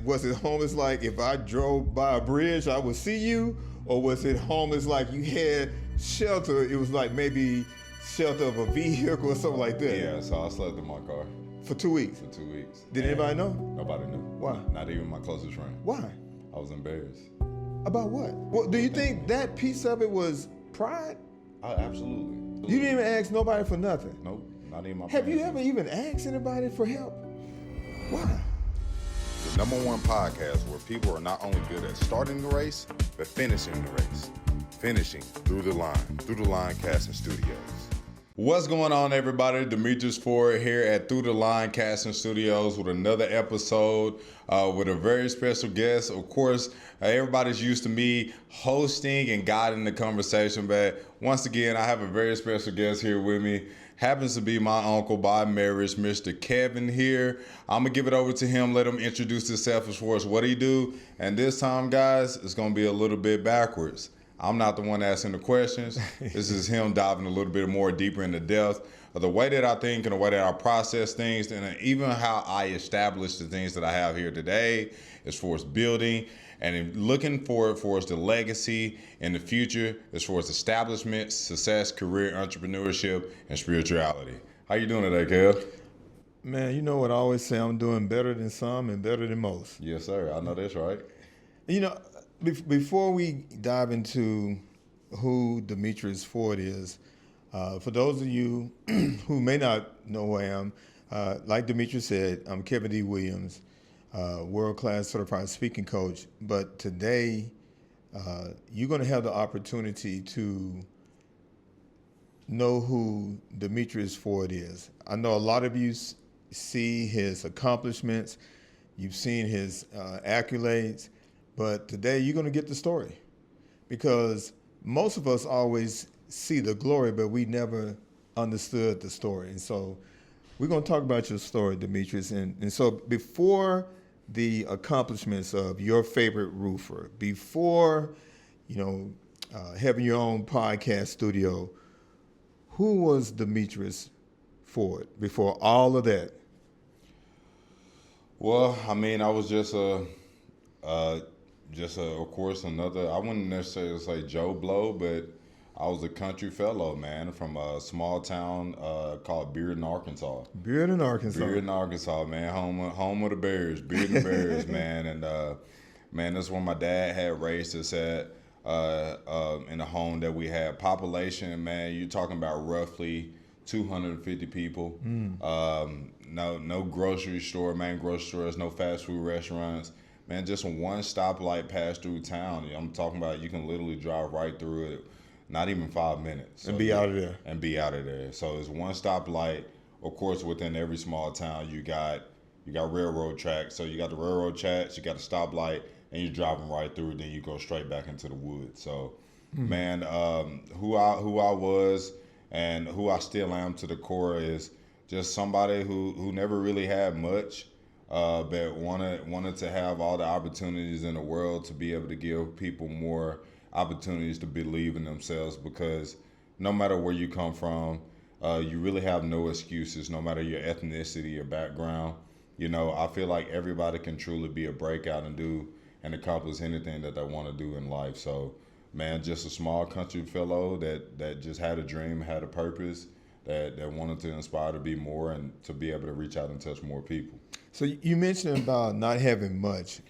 Was it homeless like if I drove by a bridge, I would see you? Or was it homeless like you had shelter? It was like maybe shelter of a vehicle or something like that? Yeah, so I slept in my car. For 2 weeks? For 2 weeks. Did anybody know? Nobody knew. Why? Not even my closest friend. Why? I was embarrassed. About what? Well, do you think that piece of it was pride? Absolutely. You didn't even ask nobody for nothing? Nope, not even my Have you parents. ever even asked anybody for help? Why? The #1 podcast where people are not only good at starting the race, but finishing the race. Finishing Through the Line Casting Studios. What's going on, everybody? Demetris Ford here at Through the Line Casting Studios with another episode with a very special guest. Of course, everybody's used to me hosting and guiding the conversation, but once again, I have a very special guest here with me. Happens to be my uncle by marriage, Mr. Kevin here. I'm going to give it over to him, let him introduce himself as far as what he do. And this time, guys, it's going to be a little bit backwards. I'm not the one asking the questions. This is him diving a little bit more deeper into depth of the way that I think and the way that I process things, and even how I establish the things that I have here today as far as building and looking forward for us the legacy in the future as far as establishment, success, career, entrepreneurship, and spirituality. How you doing today, Kev? Man, you know what I always say, I'm doing better than some and better than most. Yes, sir. I know that's right. You know, before we dive into who Demetris Ford is, for those of you who may not know who I am, like Demetris said, I'm Kevin D. Williams, world-class certified speaking coach. But today, you're going to have the opportunity to know who Demetris Ford is. I know a lot of you see his accomplishments, you've seen his accolades, but today you're going to get the story, because most of us always see the glory, but we never understood the story. And so we're going to talk about your story, Demetris. And so before the accomplishments of your favorite roofer, before, having your own podcast studio, who was Demetris Ford before all of that? Well, I mean, I was just of course, another, I wouldn't necessarily say Joe Blow, but I was a country fellow, man, from a small town called Bearden, Arkansas. Bearden, Arkansas, man, home of the Bears, Bearden Bears, man. And, man, that's where my dad had raised us at, in the home that we had. Population, man, you're talking about roughly 250 people. No grocery store, main grocery stores, no fast food restaurants. Man, just one stoplight pass through town. I'm talking about you can literally drive right through it, not even 5 minutes. And be out of there. So it's one stoplight. Of course, within every small town, you got railroad tracks. So you got the railroad tracks, you got a stoplight, and you're driving right through. Then you go straight back into the woods. So, man, who I was and who I still am to the core is just somebody who never really had much. But wanted to have all the opportunities in the world to be able to give people more opportunities to believe in themselves, because no matter where you come from, you really have no excuses, no matter your ethnicity, your background. I feel like everybody can truly be a breakout and do and accomplish anything that they want to do in life. So, man, just a small country fellow that just had a dream, had a purpose, that wanted to inspire to be more and to be able to reach out and touch more people. So you mentioned about not having much.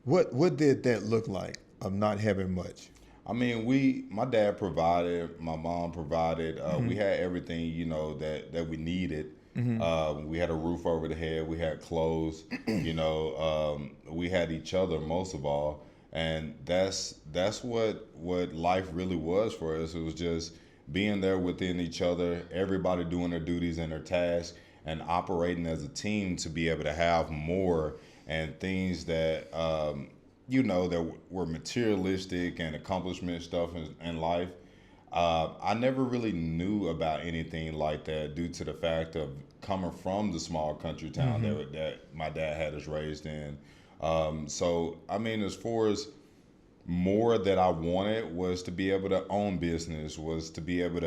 What did that look like, of not having much? I mean, my dad provided, my mom provided. We had everything, that we needed. We had a roof over the head. We had clothes. We had each other most of all, and that's what life really was for us. It was just being there within each other, everybody doing their duties and their tasks, and operating as a team to be able to have more and things that, that were materialistic and accomplishment stuff in life. I never really knew about anything like that due to the fact of coming from the small country town that my dad had us raised in. So, I mean, as far as more that I wanted was to be able to own business, was to be able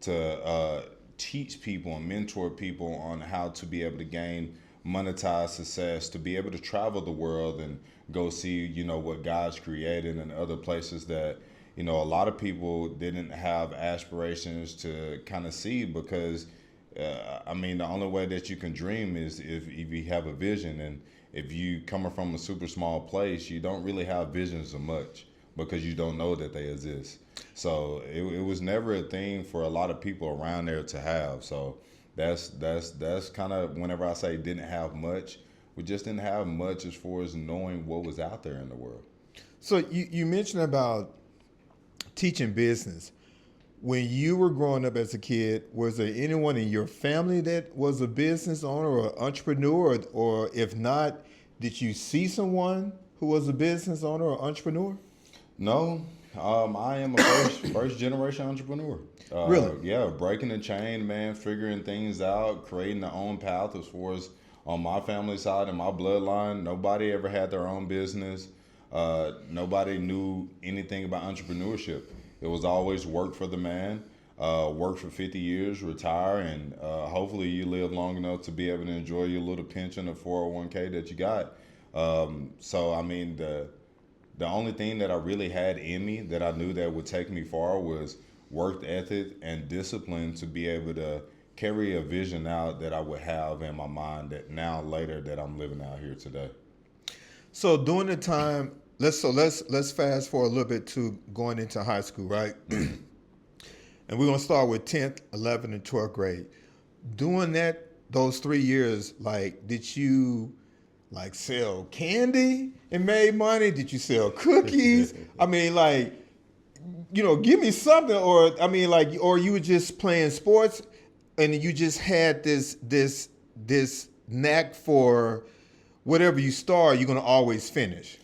to teach people and mentor people on how to be able to gain monetize success, to be able to travel the world and go see, what God's created in other places that, a lot of people didn't have aspirations to kind of see because, the only way that you can dream is if you have a vision. And if you coming from a super small place, you don't really have visions of much because you don't know that they exist. So it was never a thing for a lot of people around there to have. So that's kind of, whenever I say didn't have much, we just didn't have much as far as knowing what was out there in the world. So you mentioned about teaching business. When you were growing up as a kid, was there anyone in your family that was a business owner or entrepreneur? Or if not, did you see someone who was a business owner or entrepreneur? No, I am a first generation entrepreneur. Really? Yeah, breaking the chain, man, figuring things out, creating their own path as far as on my family side and my bloodline. Nobody ever had their own business. Nobody knew anything about entrepreneurship. It was always work for the man, work for 50 years, retire, and hopefully you live long enough to be able to enjoy your little pension of 401k that you got. The only thing that I really had in me that I knew that would take me far was work ethic and discipline to be able to carry a vision out that I would have in my mind that now later that I'm living out here today. So during the time, let's fast forward a little bit to going into high school, right? And we're gonna start with 10th, 11th, and 12th grade. During those 3 years, did you sell candy and made money? Did you sell cookies? Give me something, or you were just playing sports and you just had this knack for whatever you start, you're gonna always finish.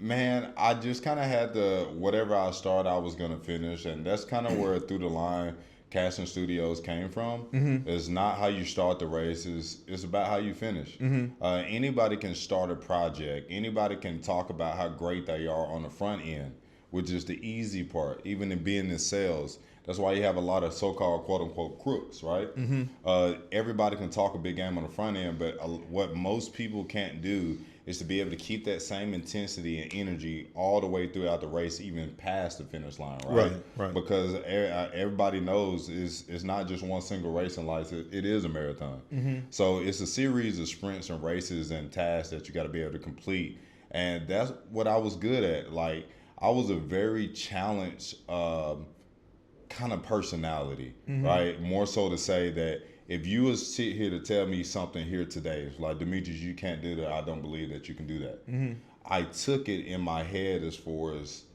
Man, I just kind of had whatever I start, I was going to finish. And that's kind of where Through the Line Casting Studios came from. Mm-hmm. It's not how you start the races. It's about how you finish. Mm-hmm. Anybody can start a project. Anybody can talk about how great they are on the front end, which is the easy part, even in being in sales. That's why you have a lot of so-called quote-unquote crooks, right? Mm-hmm. Everybody can talk a big game on the front end, but what most people can't do is to be able to keep that same intensity and energy all the way throughout the race, even past the finish line, right? Right. Because everybody knows it's not just one single race in life. It is a marathon. Mm-hmm. So it's a series of sprints and races and tasks that you got to be able to complete. And that's what I was good at. I was a very challenged kind of personality, mm-hmm. right? More so to say that if you was sit here to tell me something here today, it's like, Demetris, you can't do that. I don't believe that you can do that. Mm-hmm. I took it in my head as far as,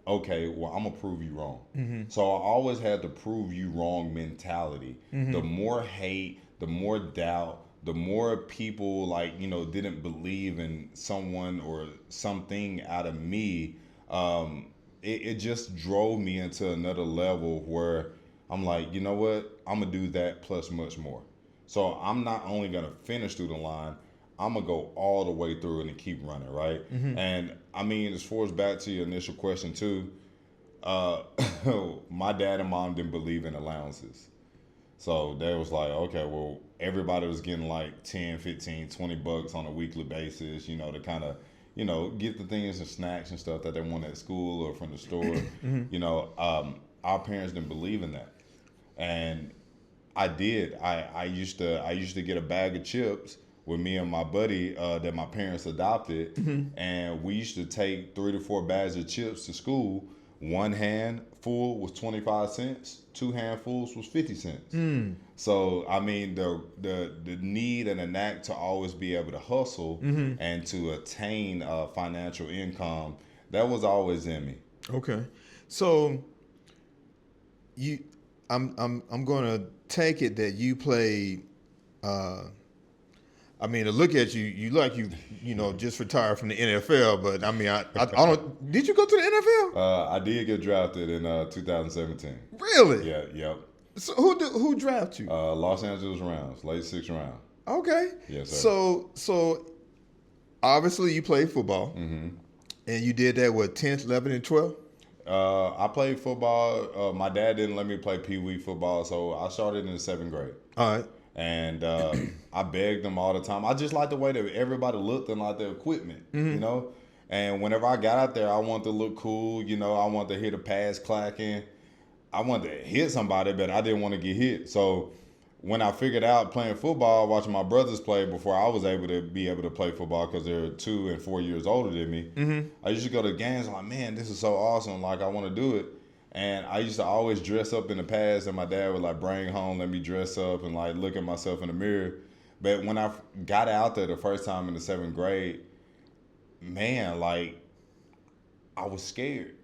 okay, well, I'm going to prove you wrong. Mm-hmm. So I always had the prove you wrong mentality. Mm-hmm. The more hate, the more doubt, the more people didn't believe in someone or something out of me, it just drove me into another level where I'm like, you know what? I'm going to do that plus much more. So I'm not only going to finish Through the Line, I'm going to go all the way through and keep running, right? Mm-hmm. And as far as back to your initial question too, my dad and mom didn't believe in allowances. So they was like, okay, well, everybody was getting like 10, 15, 20 bucks on a weekly basis, to kind of, get the things and snacks and stuff that they want at school or from the store. Mm-hmm. Our parents didn't believe in that. And I did. I used to get a bag of chips with me and my buddy that my parents adopted, mm-hmm. and we used to take 3 to 4 bags of chips to school. One handful was 25 cents. 2 handfuls was 50 cents. Mm. So the need and the knack to always be able to hustle, mm-hmm. and to attain financial income, that was always in me. Okay, so I'm going to take it that you played. To look at you, you just retired from the NFL. But I don't. Did you go to the NFL? I did get drafted in 2017. Really? Yeah. Yep. So who drafted you? Los Angeles Rams, late 6th round. Okay. Yes, sir. So obviously you played football, mm-hmm. and you did that 10th, 11th, and 12th. I played football. My dad didn't let me play Pee Wee football, so I started in the 7th grade. All right. And I begged them all the time. I just like the way that everybody looked and like the equipment, you know. And whenever I got out there, I wanted to look cool, you know. I wanted to hear the pads clacking. I wanted to hit somebody, but I didn't want to get hit. So when I figured out playing football, watching my brothers play before I was able to play football because they're 2 and 4 years older than me, I used to go to games like, man, this is so awesome. Like, I want to do it. And I used to always dress up in the past, and my dad would like bring home, let me dress up and like look at myself in the mirror. But when I got out there the first time in the 7th grade, man, like, I was scared.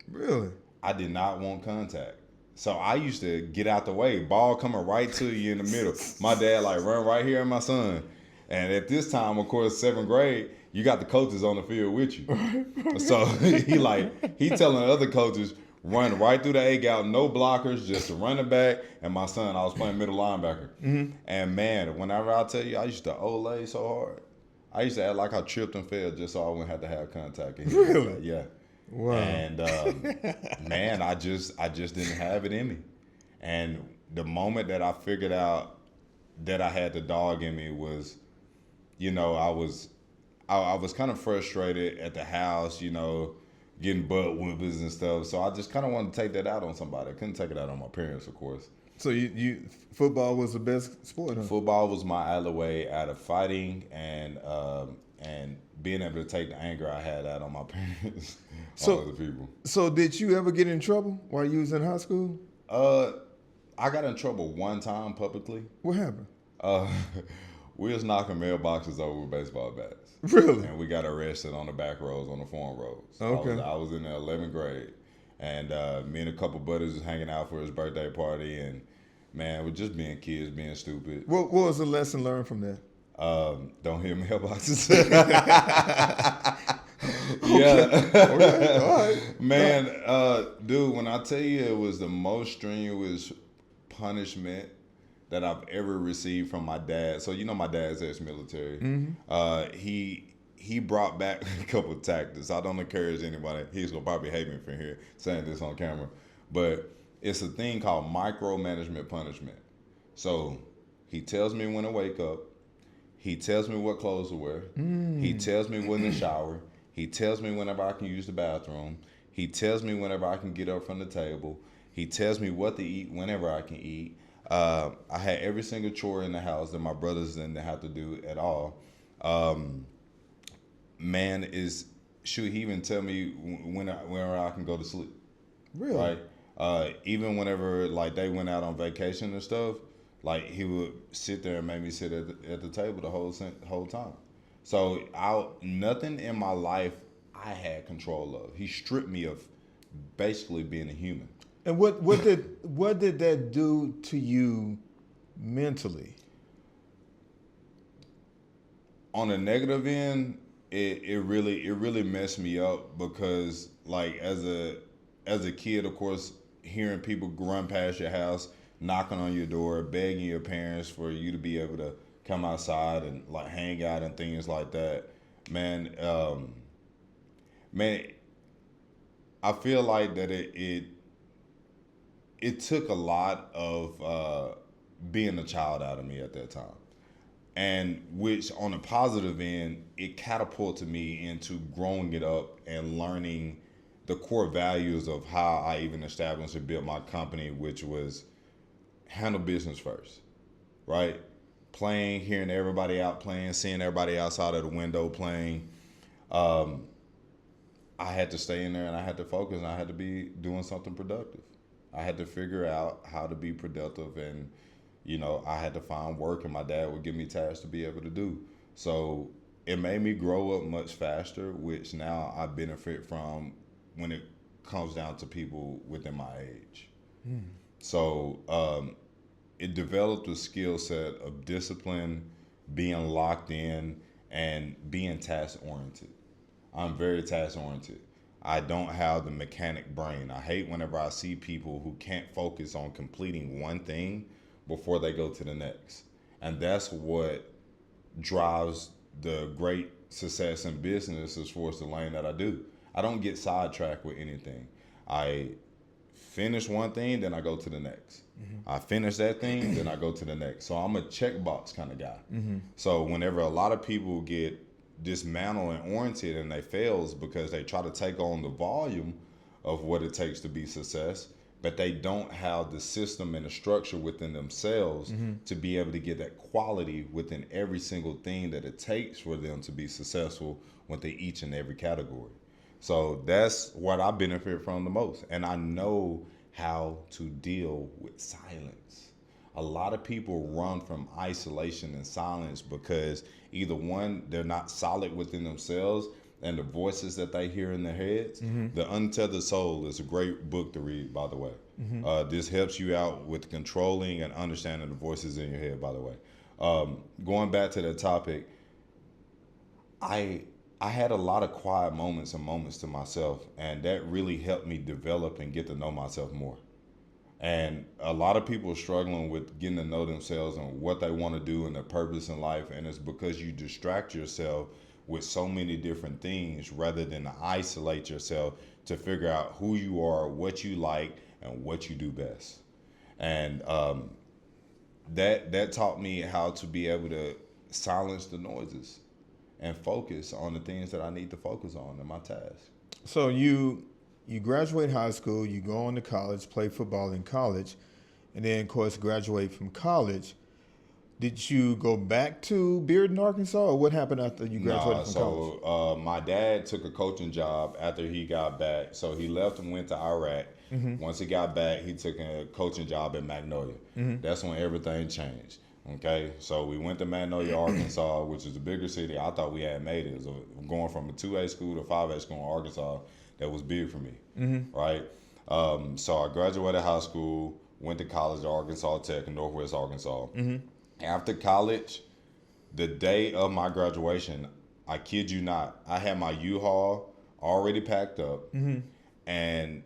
Really? I did not want contact. So I used to get out the way, ball coming right to you in the middle. My dad like, run right here, my son. And at this time, of course, 7th grade, you got the coaches on the field with you. So he telling other coaches, run right through the A-gap, no blockers, just a running back. And my son, I was playing middle linebacker. And man, whenever I tell you, I used to Olay so hard. I used to act like I tripped and fell just so I wouldn't have to have contact. Really? Yeah. Wow. And man, I just didn't have it in me. And the moment that I figured out that I had the dog in me was, you know, I was kind of frustrated at the house, you know, getting butt whippers and stuff. So I just kind of wanted to take that out on somebody. I couldn't take it out on my parents, of course. So you football was the best sport, huh? Football was my alleyway out of fighting and being able to take the anger I had out on my parents, on other people. So did you ever get in trouble while you was in high school? I got in trouble one time publicly. What happened? We was knocking mailboxes over with baseball bats. Really? And we got arrested on the back roads, on the farm roads. Okay. I was in the 11th grade. And me and a couple buddies was hanging out for his birthday party. And, man, we're just being kids, being stupid. What was the lesson learned from that? Don't hit mailboxes. Okay. Okay. All right. Man, dude, when I tell you it was the most strenuous punishment that I've ever received from my dad. So, you know, my dad's ex-military. He brought back a couple of tactics. I don't encourage anybody. He's going to probably hate me for here saying this on camera. But it's a thing called micromanagement punishment. So he tells me when to wake up. He tells me what clothes to wear. He tells me when to shower. He tells me whenever I can use the bathroom. He tells me whenever I can get up from the table. He tells me what to eat whenever I can eat. I had every single chore in the house that my brothers didn't have to do at all. Man, he even tell me whenever I can go to sleep. Really? Right? Even whenever like they went out on vacation and stuff, like he would sit there and make me sit at the table the whole time. So nothing in my life I had control of. He stripped me of basically being a human. And what did that do to you mentally? On the negative end, it really messed me up because like as a kid, of course, hearing people run past your house, knocking on your door, begging your parents for you to be able to come outside and like hang out and things like that, man, I feel like that it took a lot of being a child out of me at that time. And which on the positive end, it catapulted me into growing it up and learning the core values of how I even established and built my company, which was handle business first, right? Playing, hearing everybody out playing, seeing everybody outside of the window playing. I had to stay in there and I had to focus and I had to be doing something productive. I had to figure out how to be productive and, you know, I had to find work and my dad would give me tasks to be able to do. So it made me grow up much faster, which now I benefit from when it comes down to people within my age. So it developed a skill set of discipline, being locked in, and being task-oriented. I'm very task-oriented. I don't have the mechanic brain. I hate whenever I see people who can't focus on completing one thing before they go to the next. And that's what drives the great success in business as far as the lane that I do. I don't get sidetracked with anything. I finish one thing, then I go to the next. I finish that thing, then I go to the next. So I'm a checkbox kind of guy. So whenever a lot of people get dismantled and oriented and they fails because they try to take on the volume of what it takes to be success, but they don't have the system and the structure within themselves to be able to get that quality within every single thing that it takes for them to be successful within each and every category. So that's what I benefit from the most. And I know how to deal with silence. A lot of people run from isolation and silence because either one, they're not solid within themselves and the voices that they hear in their heads. The Untethered Soul is a great book to read, by the way. This helps you out with controlling and understanding the voices in your head, by the way. Going back to the topic, I had a lot of quiet moments and moments to myself, and that really helped me develop and get to know myself more. And a lot of people are struggling with getting to know themselves and what they want to do and their purpose in life, and it's because you distract yourself with so many different things rather than isolate yourself to figure out who you are, what you like, and what you do best. And that taught me how to be able to silence the noises and focus on the things that I need to focus on in my task. So you graduate high school, you go on to college, play football in college, and then, of course, graduate from college. Did you go back to Bearden, Arkansas, or what happened after you graduated from college? So my dad took a coaching job after he got back. So he left and went to Iraq. Once he got back, he took a coaching job in Magnolia. That's when everything changed. Okay, so we went to Magnolia, Arkansas, which is a bigger city. I thought we had made it. So going from a 2A school to a 5A school in Arkansas, that was big for me, right? So I graduated high school, went to college at Arkansas Tech in Northwest Arkansas. After college, the day of my graduation, I kid you not, I had my U-Haul already packed up, and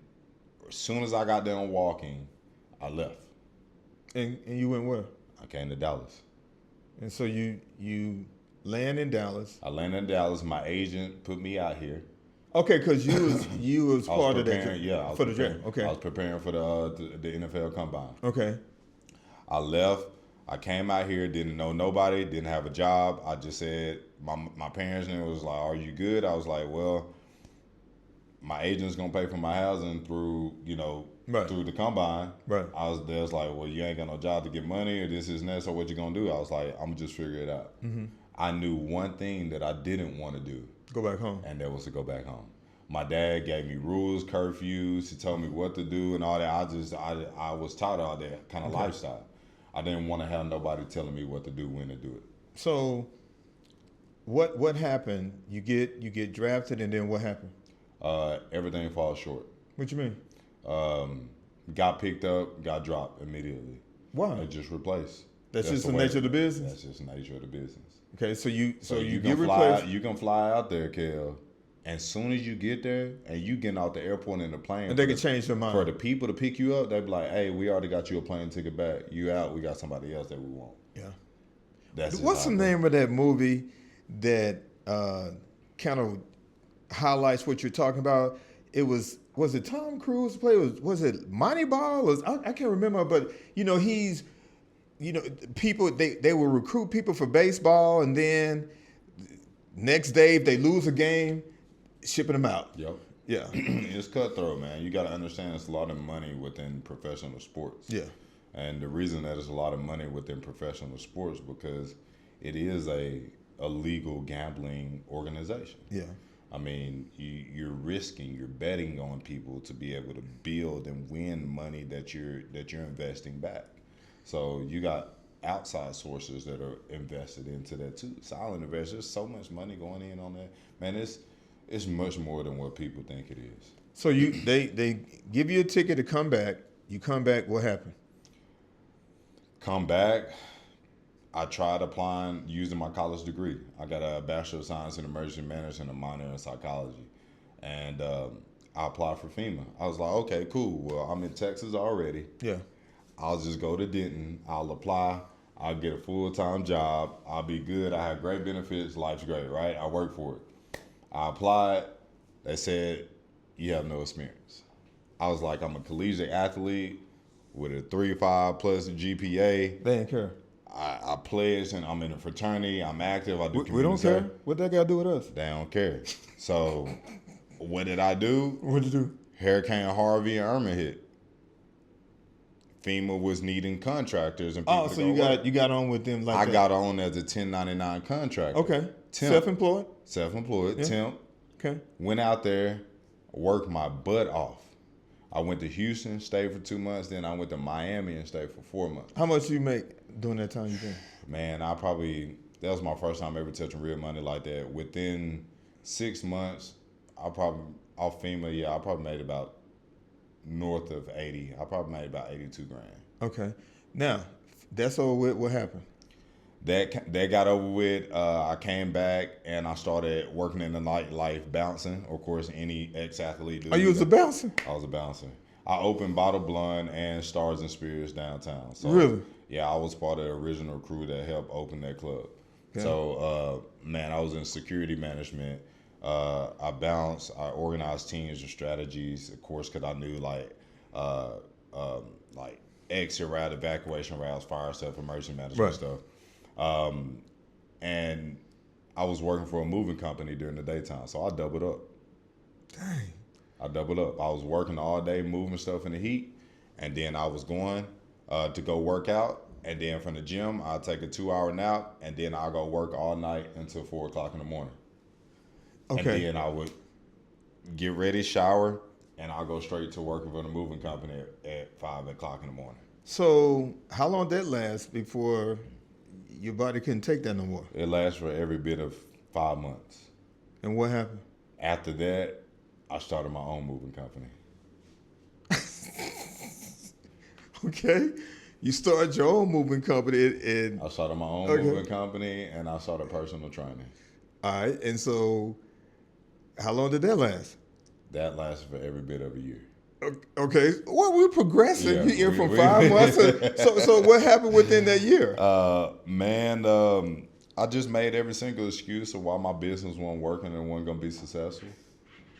as soon as I got done walking, I left. And you went where? I came to Dallas. And so you land in Dallas. I landed in Dallas. My agent put me out here. Okay, because you was part of that. Yeah, I was for the preparing. draft. Okay. I was preparing for the NFL Combine. Okay. I left. I came out here, didn't know nobody, didn't have a job. I just said, my parents knew, was like, "Are you good?" I was like, "Well, my agent's gonna pay for my housing through, Right. through the Combine." Right. I was there, was like, "Well, you ain't got no job to get money, or this is and that. So what you gonna do?" I was like, "I'm gonna just figure it out." I knew one thing that I didn't want to do, Go back home. and that was to go back home. My dad gave me rules, curfews. He told me what to do and all that. I was taught all that kind of lifestyle. I didn't want to have nobody telling me what to do, when to do it. So what happened? You get drafted, and then what happened? Everything falls short. What you mean? Got picked up, got dropped immediately. Why? It just replaced. That's just the way- nature of the business? That's just the nature of the business. Okay, so you you get can fly. replaced. You can fly out there, Kel. And soon as you get there, and you getting out the airport in the plane, And they can change their mind. for the people to pick you up, they be like, "Hey, we already got you a plane ticket back. You out? We got somebody else that we want." Yeah. That's just What's how the it name of that movie that kind of highlights what you're talking about? Was it Tom Cruise play? Was it Moneyball? I can't remember, but people they will recruit people for baseball, and then next day if they lose a game, shipping them out. Yep. Yeah. It's cutthroat, man. You got to understand it's a lot of money within professional sports. Yeah. And the reason that there's a lot of money within professional sports because it is a legal gambling organization. Yeah. I mean, you're risking, you're betting on people to be able to build and win money that you're investing back. So you got outside sources that are invested into that too. Silent investors, there's so much money going in on that. Man, it's much more than what people think it is. So they give you a ticket to come back. You come back. What happened? Come back. I tried applying using my college degree. I got a Bachelor of Science in Emergency Management and a minor in psychology. And I applied for FEMA. I was like, okay, cool. Well, I'm in Texas already. Yeah. I'll just go to Denton. I'll apply. I'll get a full-time job. I'll be good. I have great benefits. Life's great, right? I work for it. I applied. They said, you have no experience. I was like, I'm a collegiate athlete with a 3.5 plus GPA. They didn't care. I pledged, and I'm in a fraternity. I'm active. I do community We don't service. care. What that got to do with us? They don't care. So, what did I do? What'd you do? Hurricane Harvey and Irma hit. FEMA was needing contractors and people Oh, to so go you got on with them like that. I got on as a 1099 contractor. Okay. Temp. Self-employed. Self-employed, Yeah. temp. Okay. Went out there, worked my butt off. I went to Houston, stayed for 2 months. Then I went to Miami and stayed for 4 months. How much you make during that time you think? Man, that was my first time ever touching real money like that. Within 6 months, off FEMA, I probably made about north of 80. I probably made about 82 grand. Okay. Now, that's over with. What happened? That got over with. I came back and I started working in the nightlife, bouncing. Of course, any ex-athlete do. Oh, you was a bouncer? I was a bouncer. I opened Bottle Blonde and Stars and Spears downtown. So, Really? Yeah, I was part of the original crew that helped open that club. Okay. So, man, I was in security management. I bounced. I organized teams and strategies, of course, because I knew like exit route, evacuation routes, fire stuff, emergency management stuff. And I was working for a moving company during the daytime, so I doubled up. Dang. I doubled up. I was working all day, moving stuff in the heat, and then I was going to go work out, and then from the gym, I'll take a 2-hour nap, and then I'll go work all night until 4 o'clock in the morning. Okay. And then I would get ready, shower, and I'll go straight to working for the moving company at 5 o'clock in the morning. So how long did that last before your body couldn't take that no more? It lasts for every bit of 5 months. And what happened? After that, I started my own moving company. Okay. You started your own moving company and I started my own Okay. moving company, and I started personal training. all right. And so how long did that last? That lasted for every bit of a year. Okay. Well, we're progressing Yeah, here from we- 5 months. So what happened within that year? I just made every single excuse of why my business wasn't working and wasn't going to be successful.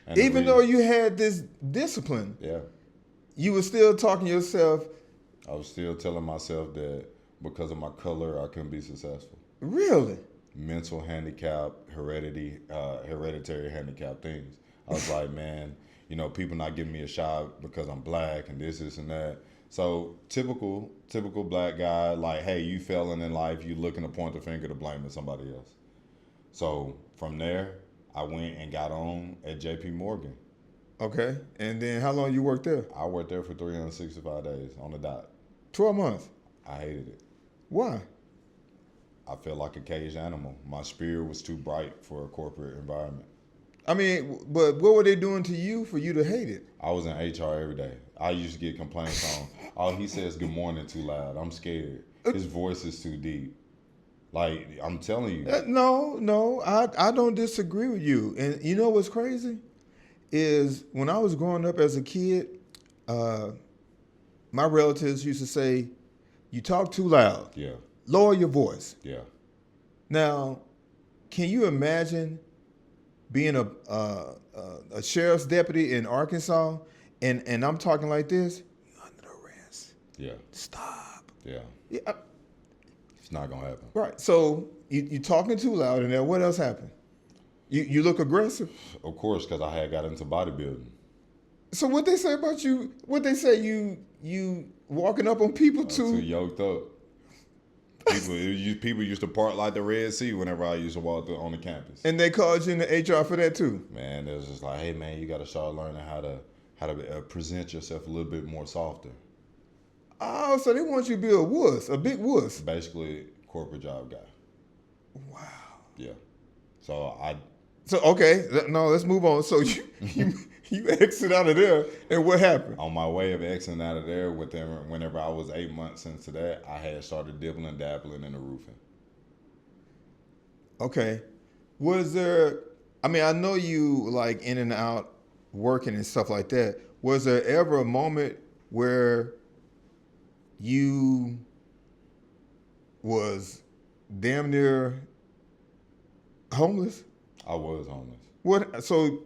And Even though you had this discipline, Yeah. you were still talking to yourself, I was still telling myself that because of my color, I couldn't be successful. really? Mental handicap, hereditary handicap things. I was like, man, people not giving me a shot because I'm black and this and that. So typical black guy, like, hey, you failing in life, you looking to point the finger to blaming somebody else. So from there, I went and got on at JP Morgan. Okay. And then how long you worked there? I worked there for 365 days on the dot. 12 months. I hated it. Why? I felt like a caged animal. My spirit was too bright for a corporate environment. I mean, but what were they doing to you for you to hate it? I was in HR every day. I used to get complaints on, oh, he says good morning too loud. I'm scared. His voice is too deep. Like, I'm telling you. No, I don't disagree with you. And you know what's crazy? Is when I was growing up as a kid, my relatives used to say, you talk too loud. Yeah, Lower your voice. yeah. Now, can you imagine being a sheriff's deputy in Arkansas, and I'm talking like this? You're under arrest. Yeah, Stop. yeah. Yeah, It's not going to happen. right. So you talking too loud, and then what else happened? You look aggressive. Of course, because I had got into bodybuilding. So what they say about you? What they say you walking up on people Too too? yoked up. People used to part like the Red Sea whenever I used to walk through on the campus. And they called you in the HR for that too. Man, it was just like, hey, man, you got to start learning how to present yourself a little bit more softer. Oh, so they want you to be a wuss, a big wuss. Basically, corporate job guy. Wow. Yeah. So So okay, no, let's move on. So you exit out of there, and what happened? on my way of exiting out of there, whenever I was 8 months into that, I had started dabbling in the roofing. Okay, was there? I mean, I know you like in and out working and stuff like that. Was there ever a moment where you was damn near homeless? I was homeless. What? So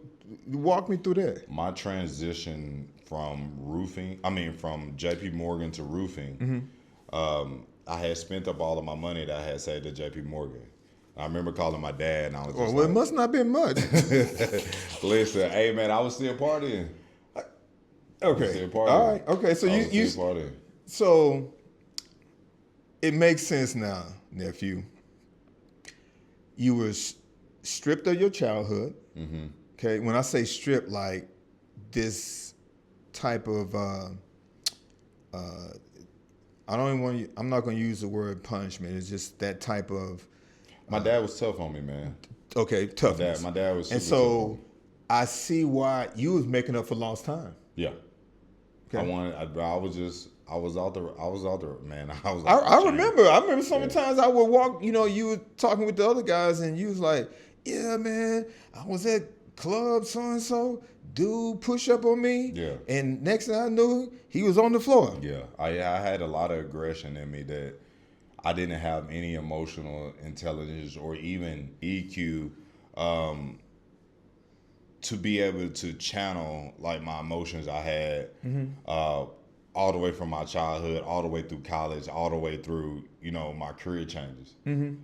walk me through that. My transition from roofing. I mean, from J.P. Morgan to roofing. I had spent up all of my money that I had saved at J.P. Morgan. I remember calling my dad, and I was just Well, it must not have been much. listen, hey man, I was still partying. Okay. Still partying. All right. Okay. So I you was still partying. so it makes sense now, nephew. You were stripped of your childhood. Mm-hmm. Okay. When I say stripped, like this type of I don't even want to, I'm not going to use the word punishment. It's just that type of My dad was tough on me, man. okay, toughness. My dad was super and tough on so me. I see why you was making up for lost time. Yeah. Okay. I was out there, man. I was. I remember so many times I would walk, you were talking with the other guys and you was like, yeah, man, I was at club so-and-so, dude push up on me. Yeah. And next thing I knew, he was on the floor. Yeah, I had a lot of aggression in me that I didn't have any emotional intelligence or even EQ to be able to channel like my emotions I had all the way from my childhood, all the way through college, all the way through my career changes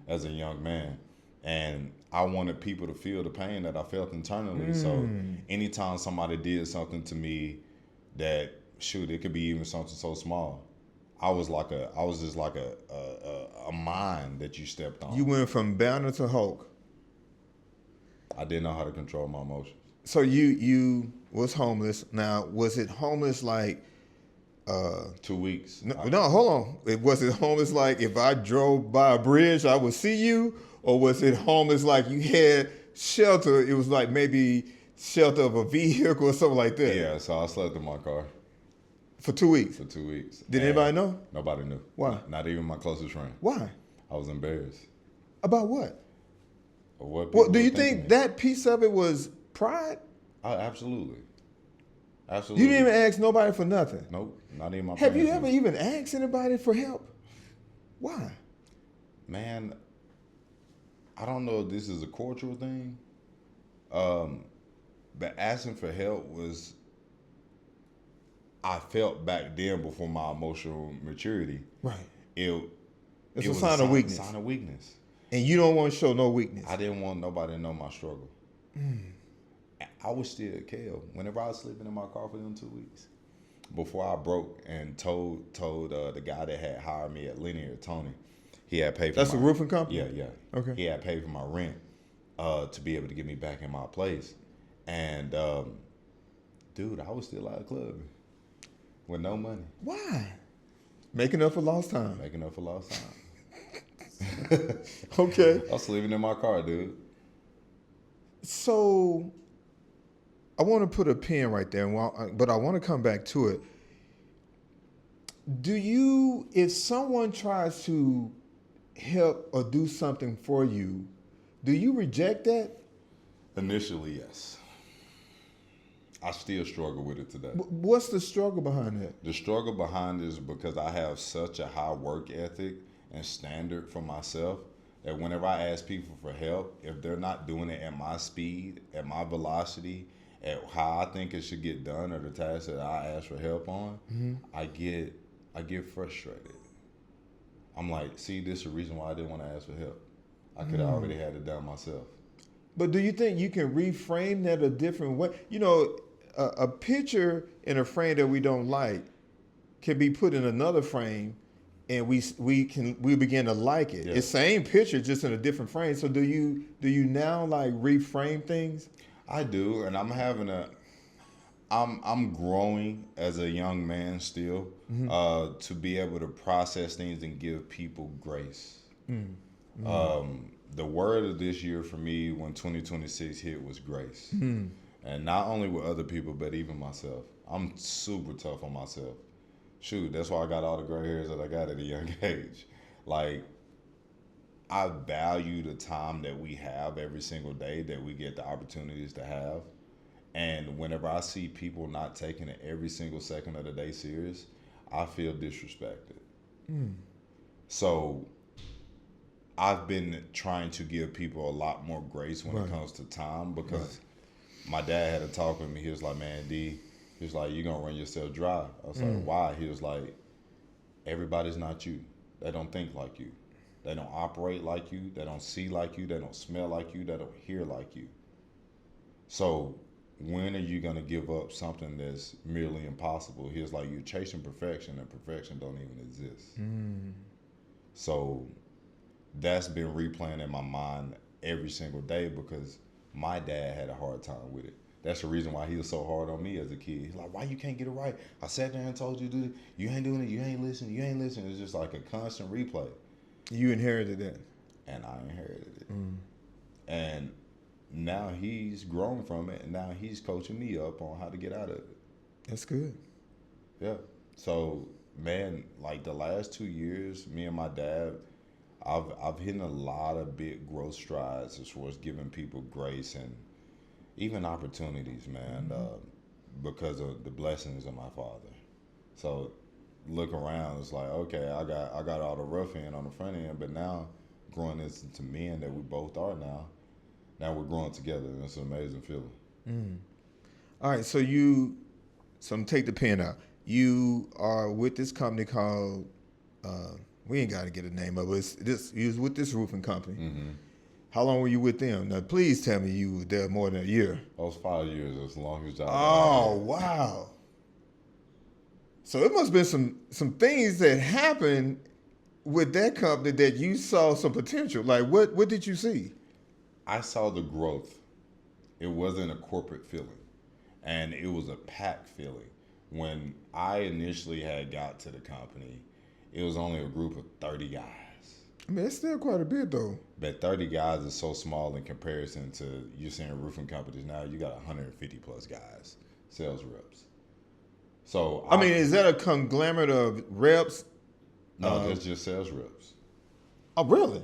as a young man. And I wanted people to feel the pain that I felt internally. So anytime somebody did something to me that, shoot, it could be even something so small, I was just like a mine that you stepped on. You went from Banner to Hulk. I didn't know how to control my emotions. So you was homeless. Now, was it homeless like 2 weeks. No, hold on. Was it homeless like if I drove by a bridge, I would see you? Or was it homeless like you had shelter? It was like maybe shelter of a vehicle or something like that? Yeah, so I slept in my car For 2 weeks? for 2 weeks. Did And anybody know? Nobody knew. Why? Not even my closest friend. Why? I was embarrassed. About what? Of what Well, people do you would think of me. that piece of it was pride? Oh, absolutely. You Absolutely. didn't even ask nobody for nothing. Nope, not even my Have you parents ever knew. even asked anybody for help? Why? Man, I don't know if this is a cultural thing, but asking for help was, I felt back then before my emotional maturity, Right. it It's it a was sign of weakness. Sign of weakness. And you don't want to show no weakness. I didn't want nobody to know my struggle. I was still a Kale. Whenever I was sleeping in my car for them 2 weeks, before I broke and told the guy that had hired me at Linear, Tony, he had paid for That's my a roofing company? Yeah. Okay. He had paid for my rent to be able to get me back in my place. And dude, I was still out clubbing with no money, Why? Making up for lost time. making up for lost time. Okay. I was sleeping in my car, dude. So I want to put a pin right there, but I want to come back to it. Do you, if someone tries to help or do something for you, do you reject that? Initially, yes. I still struggle with it today. What's the struggle behind that? The struggle behind it is because I have such a high work ethic and standard for myself that whenever I ask people for help, if they're not doing it at my speed, at my velocity, at how I think it should get done, or the tasks that I ask for help on, I get frustrated. I'm like, see, this is the reason why I didn't want to ask for help. I could have already had it done myself. But do you think you can reframe that a different way? You know, a picture in a frame that we don't like can be put in another frame, and we begin to like it. Yeah. It's same picture, just in a different frame. So do you now like reframe things? I do, and I'm growing as a young man still to be able to process things and give people grace. The word of this year for me when 2026 hit was grace. And not only with other people, but even myself. I'm super tough on myself. Shoot, that's why I got all the gray hairs that I got at a young age. Like, I value the time that we have every single day, that we get the opportunities to have. And whenever I see people not taking it every single second of the day serious, I feel disrespected. So I've been trying to give people a lot more grace when it comes to time, because my dad had a talk with me. He was like, man, D, He was like, "You gonna run yourself dry." I was like, "Why?" He was like, "Everybody's not you. They don't think like you. They don't operate like you. They don't see like you. They don't smell like you. They don't hear like you. So when are you gonna give up something that's merely impossible?" He was like, "You're chasing perfection, and perfection don't even exist." So that's been replaying in my mind every single day because my dad had a hard time with it. That's the reason why he was so hard on me as a kid. He's like, "Why you can't get it right? I sat there and told you to do it. You ain't doing it. You ain't listening. You ain't listening." It's just like a constant replay. You inherited that. And I inherited it. And now he's grown from it, and now he's coaching me up on how to get out of it. That's good. Yeah. So, man, like the last 2 years, me and my dad, I've hit a lot of big growth strides as far as giving people grace and even opportunities, man, because of the blessings of my father. So, look around, it's like, okay, I got all the rough end on the front end, but now growing into men that we both are now we're growing together, and it's an amazing feeling. All right, so I'm take the pen out. You are with this company called, we ain't got to get a name of it. You was with this roofing company. How long were you with them? Now, please tell me you were there more than a year. That was 5 years, as long as job. Oh, wow. So it must have been some things that happened with that company that you saw some potential. Like, what did you see? I saw the growth. It wasn't a corporate feeling, and it was a pack feeling. When I initially had got to the company, it was only a group of 30 guys. I mean, it's still quite a bit, though. But 30 guys is so small in comparison to you're seeing roofing companies now. You got 150 plus guys, sales reps. So I mean, is that a conglomerate of reps? No, that's just sales reps. Oh, really?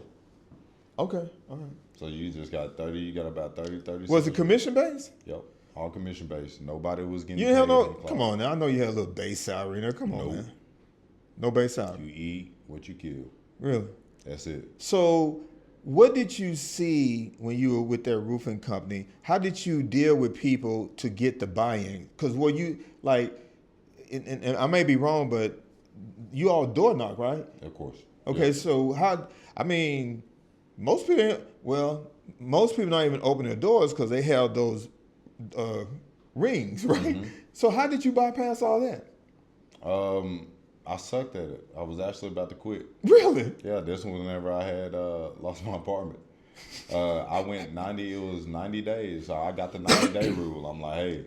Okay, all right. So you just got 30. You got about 30. Was it commission based? Yep, all commission based. Nobody was getting. You didn't have paid no. any clout. Come on now, I know you had a little base salary in there. Come on, Nope. man. No base salary. You eat what you kill. Really? That's it. So, what did you see when you were with that roofing company? How did you deal with people to get the buy-in? Because were you like, and I may be wrong, but you all door knock, right? Of course. Okay, Yeah. so how? I mean, most people not even open their doors because they have those rings, right? So how did you bypass all that? I sucked at it. I was actually about to quit. Really? Yeah, this was whenever I had lost my apartment. I went 90. It was 90 days. So I got the 90-day rule. I'm like, hey,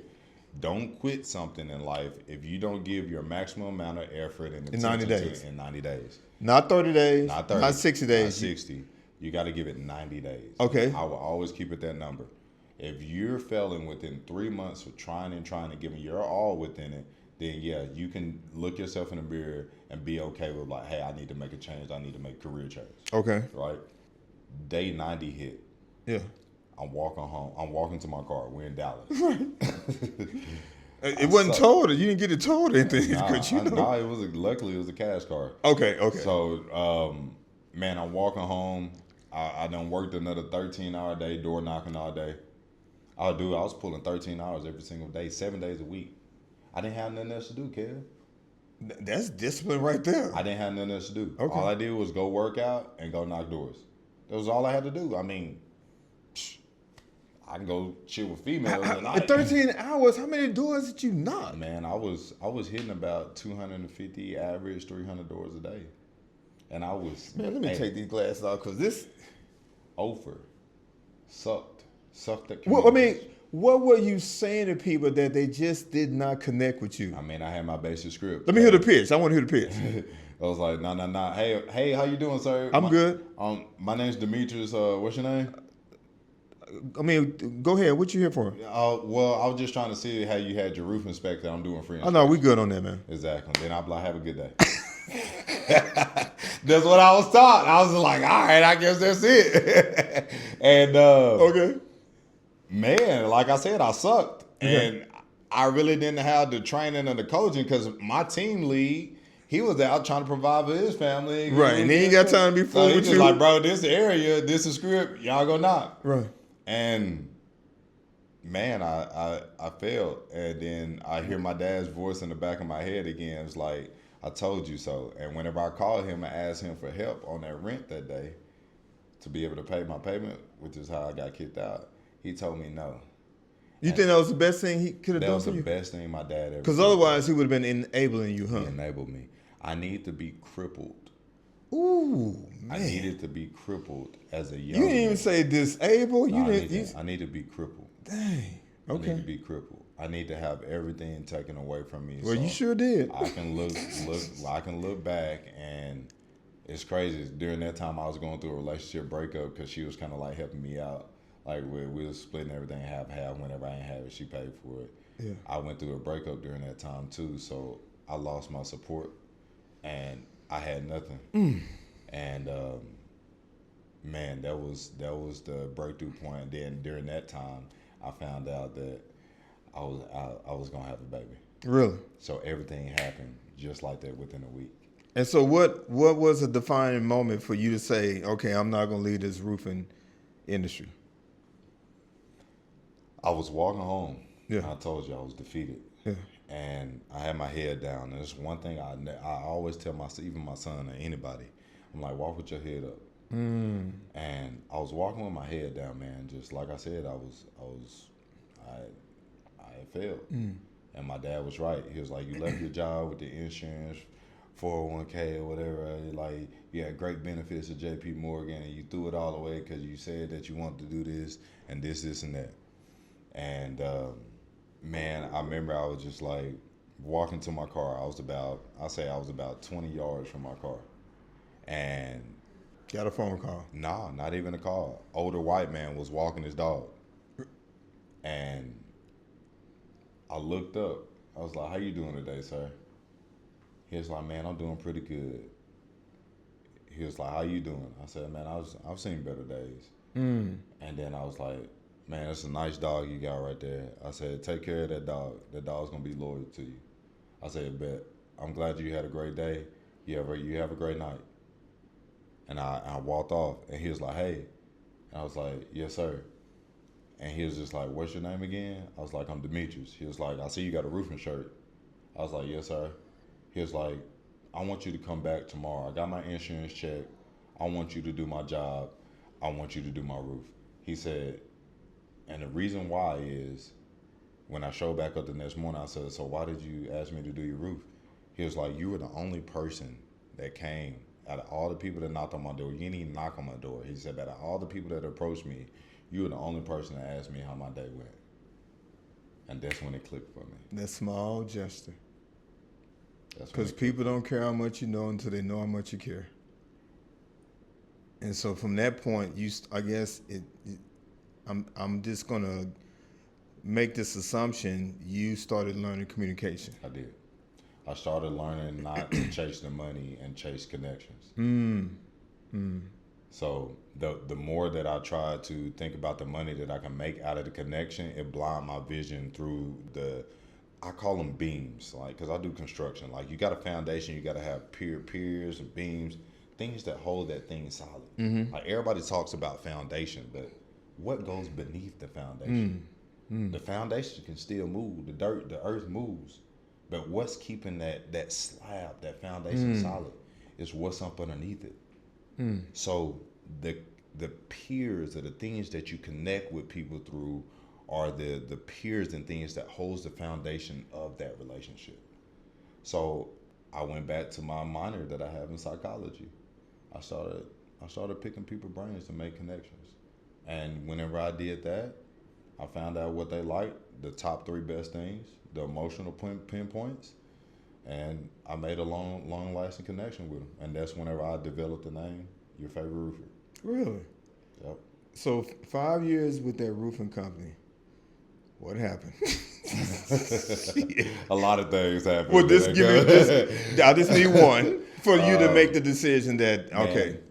don't quit something in life if you don't give your maximum amount of effort and attention 90 to days. it in 90 days. Not 30 days. Not 30. Not 60 days. Not 60. You got to give it 90 days. Okay. I will always keep it that number. If you're failing within 3 months of trying to give your all within it, then yeah, you can look yourself in the mirror and be okay with like, hey, I need to make a change. I need to make a career change. Okay. Right? Day 90 hit. Yeah. I'm walking home. I'm walking to my car. We're in Dallas. It wasn't towed. You didn't get it towed or anything. Nah, luckily it was a cash car. Okay. So, man, I'm walking home. I done worked another 13-hour day, door knocking all day. I was pulling 13 hours every single day, 7 days a week. I didn't have nothing else to do, Kev. That's discipline right there. I didn't have nothing else to do. Okay. All I did was go work out and go knock doors. That was all I had to do. I mean, I can go chill with females at night. At 13 hours, how many doors did you knock? Man, I was hitting about 250 average, 300 doors a day. And I was... Man, let me take these glasses off because this... Over. Sucked at Well, I mean, what were you saying to people that they just did not connect with you? I mean, I had my basic script. Let me hear the pitch. I want to hear the pitch. I was like, nah. Hey, how you doing, sir? I'm good. My name's Demetris. What's your name? I mean, go ahead. What you here for? Well, I was just trying to see how you had your roof inspected. I'm doing free Oh, no, we good on that, man. Exactly. Then I'll be like, have a good day. That's what I was taught. I was like, all right, I guess that's it. And Okay. man, like I said, I sucked. Okay. And I really didn't have the training and the coaching because my team lead, he was out trying to provide for his family. Right, and he ain't got time to be fooling with he's you. just like, bro, this area, this is script, y'all go knock. Right. And man, I failed. And then I hear my dad's voice in the back of my head again. It's like, I told you so. And whenever I called him and asked him for help on that rent that day to be able to pay my payment, which is how I got kicked out, he told me no. You think that was the best thing he could have That done was for the you? best thing my dad ever Because did. otherwise he would have been enabling you, huh? He enabled me. I need to be crippled. Ooh, I man. needed to be crippled as a young You didn't even man. say disabled. No, You I need to be crippled. dang. I need to Okay. be crippled. I need to have everything taken away from me. Well, so you sure did. I can I can look back, and it's crazy. During that time, I was going through a relationship breakup because she was kind of like helping me out. Like we was splitting everything half. Whenever I didn't have it, she paid for it. Yeah. I went through a breakup during that time too, so I lost my support, and I had nothing. And man, that was the breakthrough point. Then during that time, I found out that I was gonna have a baby. Really? So everything happened just like that within a week. And so what was a defining moment for you to say, okay, I'm not going to leave this roofing industry? I was walking home. Yeah. And I told you I was defeated. Yeah. And I had my head down. And it's one thing I always tell even my son or anybody, I'm like, walk with your head up. And I was walking with my head down, man. Just like I said, I had failed. And my dad was right. He was like, you left your job with the insurance, 401k or whatever. Like, you had great benefits at JP Morgan, and you threw it all away because you said that you wanted to do this and this and that. And man, I remember I was just like walking to my car. I was about 20 yards from my car, and Got a phone call. nah, not even a call. Older white man was walking his dog, and I looked up. I was like, "How you doing today, sir?" He was like, "Man, I'm doing pretty good." He was like, "How you doing?" I said, "Man, I've seen better days." And then I was like, "Man, that's a nice dog you got right there." I said, "Take care of that dog. That dog's gonna be loyal to you." I said, "Bet. I'm glad you had a great day. You have a great night." And I walked off, and he was like, "Hey," and I was like, "Yes, sir." And he was just like, "What's your name again?" I was like, "I'm Demetris." He was like, "I see you got a roofing shirt." I was like, "Yes, sir." He was like, "I want you to come back tomorrow. I got my insurance check. I want you to do my job. I want you to do my roof." He said, and the reason why is when I showed back up the next morning, I said, "So why did you ask me to do your roof?" He was like, "You were the only person that came out of all the people that knocked on my door. You didn't even knock on my door." He said, "Out of all the people that approached me, you were the only person that asked me how my day went." And that's when it clicked for me. That small gesture. That's when Because people don't care how much you know until they know how much you care. And so from that point, I'm just going to make this assumption you started learning communication. I did. I started learning not to chase the money and chase connections. So the more that I try to think about the money that I can make out of the connection, it blind my vision through I call them beams, like, because I do construction. Like, you got a foundation, you got to have piers and beams, things that hold that thing solid. Like, everybody talks about foundation, but what goes beneath the foundation? The foundation can still move. The earth moves. But what's keeping that slab, that foundation solid is what's up underneath it. So the piers are the things that you connect with people through are the piers and things that holds the foundation of that relationship. So I went back to my minor that I have in psychology. I started picking people's brains to make connections. And whenever I did that, I found out what they liked, the top 3 best things, the emotional pinpoints, and I made a long-lasting connection with them. And that's whenever I developed the name, Your Favorite Roofer. Really? Yep. So 5 years with that roofing company, what happened? A lot of things happened. Well, I just need one for you to make the decision that, okay. Man,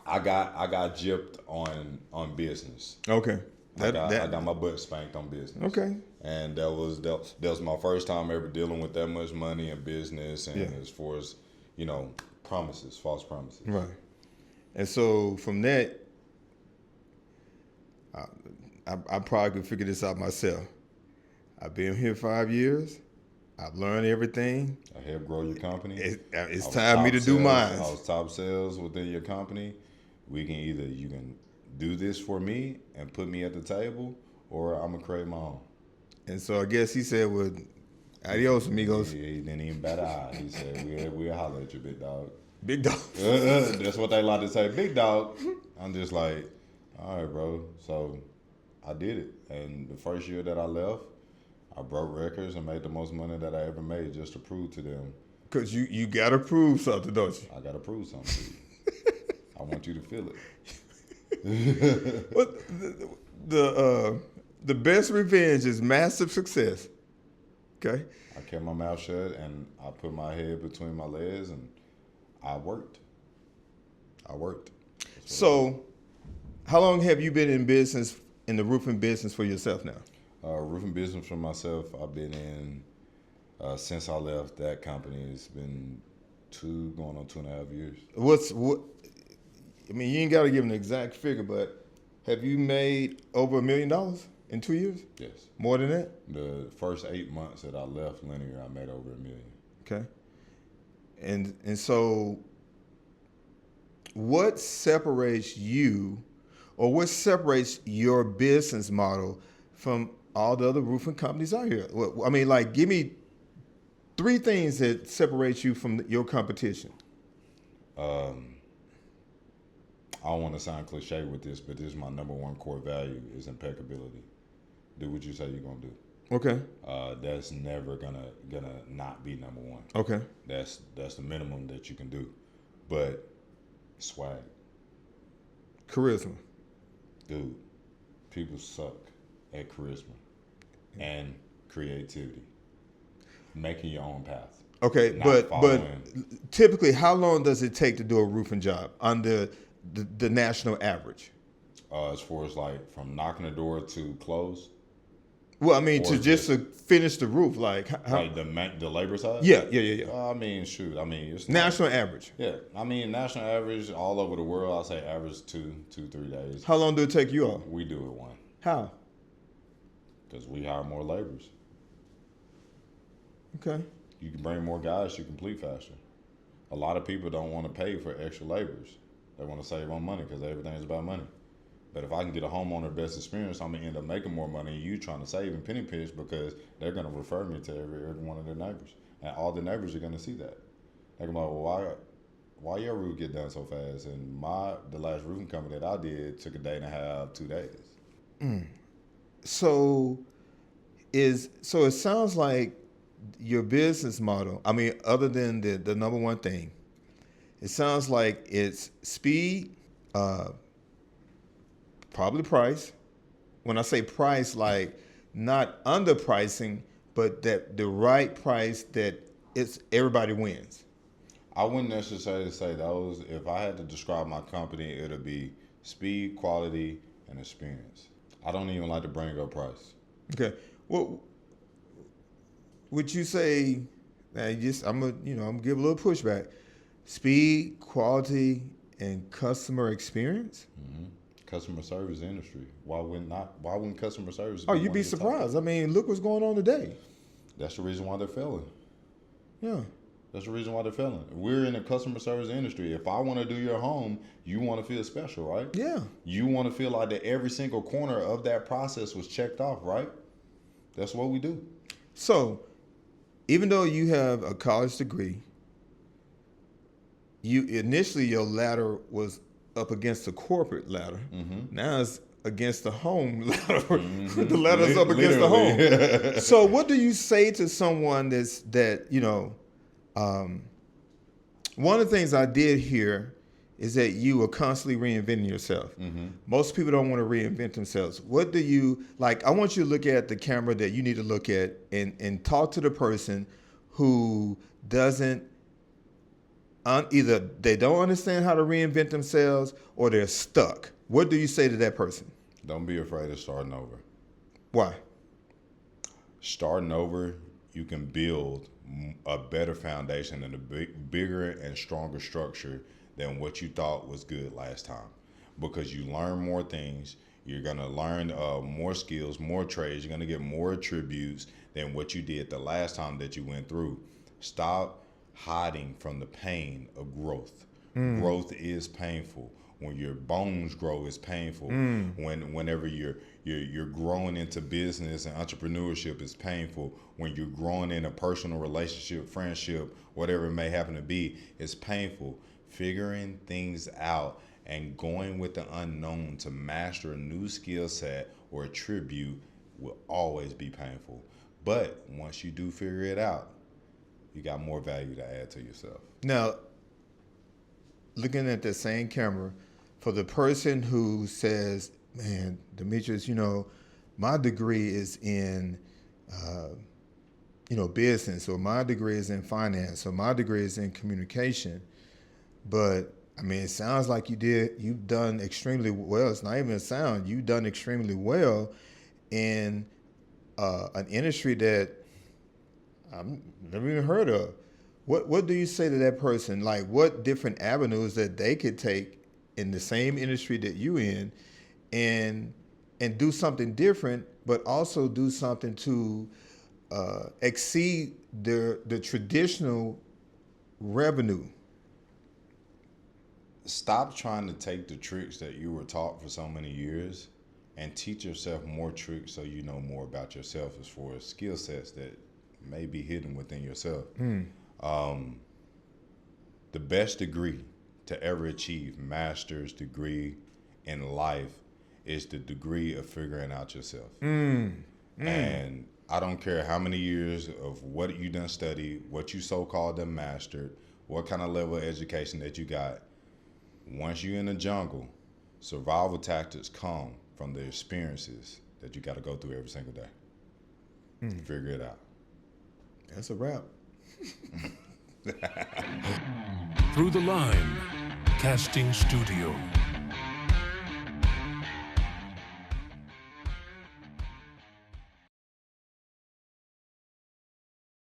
I got gypped on business. Okay. I got my butt spanked on business. Okay. And that was my first time ever dealing with that much money in business, and as far as, promises, false promises. Right. And so from that, I probably could figure this out myself. I've been here 5 years. I've learned everything. I helped grow your company. It's I was time for me top to do mine. I was top sales within your company. You can do this for me and put me at the table, or I'm gonna create my own. And so I guess he said, well, adios, amigos. He didn't even bat an eye. He said, we'll holler at you, big dog. Big dog. That's what they like to say, big dog. I'm just like, all right, bro. So I did it. And the first year that I left, I broke records and made the most money that I ever made just to prove to them. Because you got to prove something, don't you? I got to prove something to you. I want you to feel it. What the best revenge is massive success. Okay? I kept my mouth shut and I put my head between my legs and I worked. So, how long have you been in the roofing business for yourself now? Roofing business for myself, I've been in since I left that company. It's been going on 2.5 years. I mean, you ain't got to give an exact figure, but have you made over $1 million in 2 years? Yes. More than that? The first 8 months that I left Linear, I made over $1 million. Okay. And so, what separates you, or what separates your business model from all the other roofing companies out here? I mean, like, give me 3 things that separate you from your competition. I don't want to sound cliche with this, but this is my number one core value is impeccability. Do what you say you're gonna do. Okay. That's never gonna not be number one. Okay. That's the minimum that you can do. But swag, Charisma. dude, people suck at charisma and creativity. Making your own path. Okay, Not but following. typically, how long does it take to do a roofing job under the national average? As far as like from knocking the door to close, Well, I mean, Or to finish the roof, like how? like the labor side. Yeah. I mean, shoot. I mean, it's National average. Yeah, I mean, national average all over the world. I say average 3 days. How long do it take you all? We do it one How? because we hire more laborers. Okay. You can bring more guys. You complete faster. A lot of people don't want to pay for extra laborers. They want to save on money because everything is about money. But if I can get a homeowner best experience, I'm gonna end up making more money. You trying to save and penny pinch because they're gonna refer me to every one of their neighbors, and all the neighbors are gonna see that. They're gonna be like, well, why your roof get done so fast? And the last roofing company that I did took a day and a half, 2 days. So it sounds like your business model, I mean, other than the number one thing, it sounds like it's speed, probably price. When I say price, like not underpricing, but that the right price that everybody wins. I wouldn't necessarily say those. If I had to describe my company, it'll be speed, quality, and experience. I don't even like to bring up price. Okay. Well, would you say? I'm gonna give a little pushback. Speed, quality, and customer experience. Mm-hmm. Customer service industry. Why wouldn't customer service? Oh, you'd be surprised. I mean, look what's going on today. That's the reason why they're failing. Yeah. That's the reason why they're failing. We're in the customer service industry. If I want to do your home, you want to feel special, right? Yeah. You want to feel like that every single corner of that process was checked off, right? That's what we do. So, even though you have a college degree, initially your ladder was up against the corporate ladder. Mm-hmm. Now it's against the home ladder. Mm-hmm. The ladder's up against the Literally. home. So, what do you say to someone one of the things I did hear is that you are constantly reinventing yourself. Mm-hmm. Most people don't want to reinvent themselves. What do you like? I want you to look at the camera that you need to look at and talk to the person who doesn't either they don't understand how to reinvent themselves or they're stuck. What do you say to that person? Don't be afraid of starting over. Why? Starting over, you can build a better foundation and a bigger and stronger structure than what you thought was good last time, because you learn more things, You're going to learn more skills, more trades. You're going to get more attributes than what you did the last time that you went through. Stop hiding from the pain of growth. Growth is painful. When your bones grow, it's painful. Whenever you're growing into business and entrepreneurship, it's painful. When you're growing in a personal relationship, friendship, whatever it may happen to be, it's painful. Figuring things out and going with the unknown to master a new skill set or attribute will always be painful. But once you do figure it out, you got more value to add to yourself. Now, looking at the same camera, for the person who says, man, Demetris, my degree is in, business, or my degree is in finance, or my degree is in communication. But, it sounds like you've done extremely well. It's not even a sound. You've done extremely well in an industry that I've never even heard of. What do you say to that person? Like, what different avenues that they could take in the same industry that you in, and do something different, but also do something to exceed the traditional revenue? Stop trying to take the tricks that you were taught for so many years and teach yourself more tricks so you know more about yourself as far as skill sets that may be hidden within yourself. The best degree to ever achieve, master's degree in life, is the degree of figuring out yourself. And I don't care how many years of what you done studied, what you so-called done mastered, what kind of level of education that you got. Once you're in the jungle, survival tactics come from the experiences that you got to go through every single day. Figure it out. That's a wrap. Through the Line Casting Studio.